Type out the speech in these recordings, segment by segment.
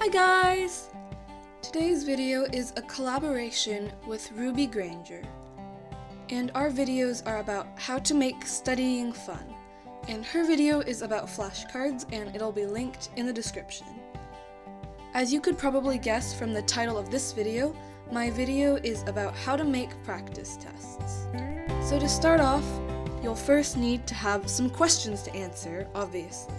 Hi guys! Today's video is a collaboration with Ruby Granger, and our videos are about how to make studying fun, and her video is about flashcards and it'll be linked in the description. As you could probably guess from the title of this video, my video is about how to make practice tests. So to start off, you'll first need to have some questions to answer, obviously.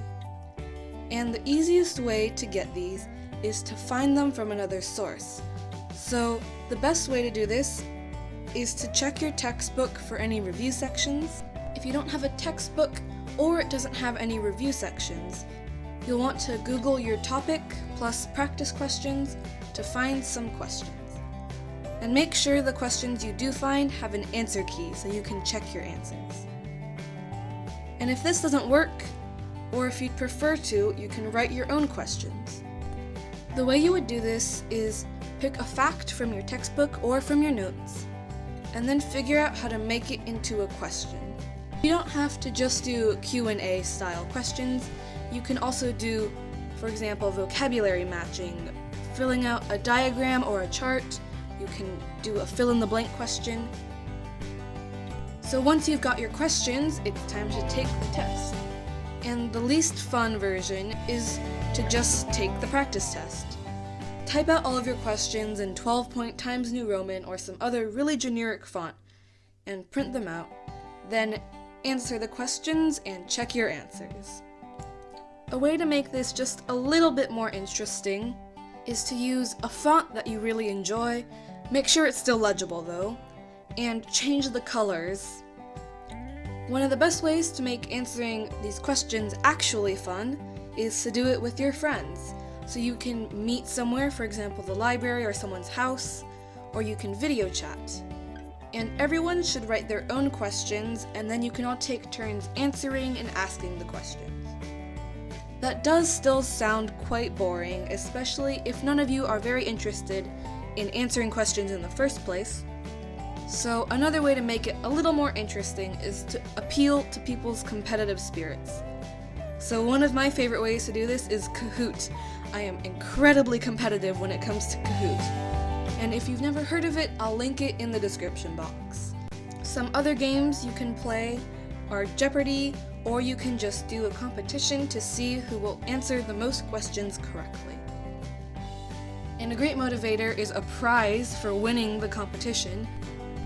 And the easiest way to get these is to find them from another source. So the best way to do this is to check your textbook for any review sections. If you don't have a textbook or it doesn't have any review sections, you'll want to Google your topic plus practice questions to find some questions. And make sure the questions you do find have an answer key so you can check your answers. And if this doesn't work, or if you'd prefer to, you can write your own questions. The way you would do this is pick a fact from your textbook or from your notes, and then figure out how to make it into a question. You don't have to just do Q&A style questions. You can also do, for example, vocabulary matching, filling out a diagram or a chart. You can do a fill-in-the-blank question. So once you've got your questions, it's time to take the test. And the least fun version is to just take the practice test. Type out all of your questions in 12-point Times New Roman or some other really generic font and print them out. Then answer the questions and check your answers. A way to make this just a little bit more interesting is to use a font that you really enjoy. Make sure it's still legible though, and change the colors. One of the best ways to make answering these questions actually fun is to do it with your friends. So you can meet somewhere, for example the library or someone's house, or you can video chat. And everyone should write their own questions, and then you can all take turns answering and asking the questions. That does still sound quite boring, especially if none of you are very interested in answering questions in the first place. So another way to make it a little more interesting is to appeal to people's competitive spirits. So one of my favorite ways to do this is Kahoot. I am incredibly competitive when it comes to Kahoot. And if you've never heard of it, I'll link it in the description box. Some other games you can play are Jeopardy, or you can just do a competition to see who will answer the most questions correctly. And a great motivator is a prize for winning the competition.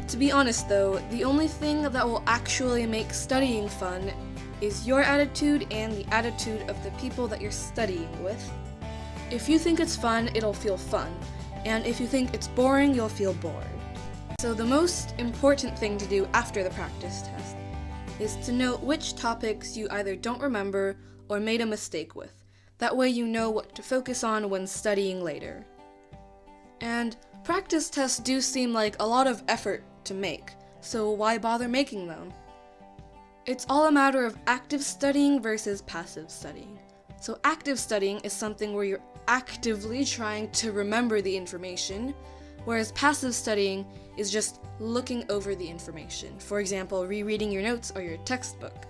To be honest though, the only thing that will actually make studying fun is your attitude and the attitude of the people that you're studying with. If you think it's fun, it'll feel fun, and if you think it's boring, you'll feel bored. So the most important thing to do after the practice test is to note which topics you either don't remember or made a mistake with. That way you know what to focus on when studying later. And practice tests do seem like a lot of effort to make, so why bother making them? It's all a matter of active studying versus passive studying. So active studying is something where you're actively trying to remember the information, whereas passive studying is just looking over the information. For example, rereading your notes or your textbook.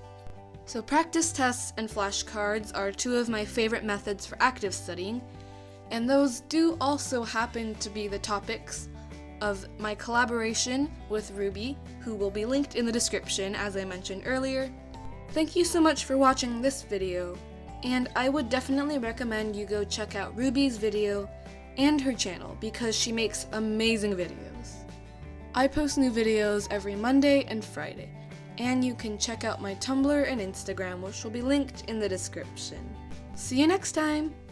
So practice tests and flashcards are two of my favorite methods for active studying, and those do also happen to be the topics of my collaboration with Ruby, who will be linked in the description as I mentioned earlier. Thank you so much for watching this video, and I would definitely recommend you go check out Ruby's video and her channel because she makes amazing videos. I post new videos every Monday and Friday, and you can check out my Tumblr and Instagram, which will be linked in the description. See you next time!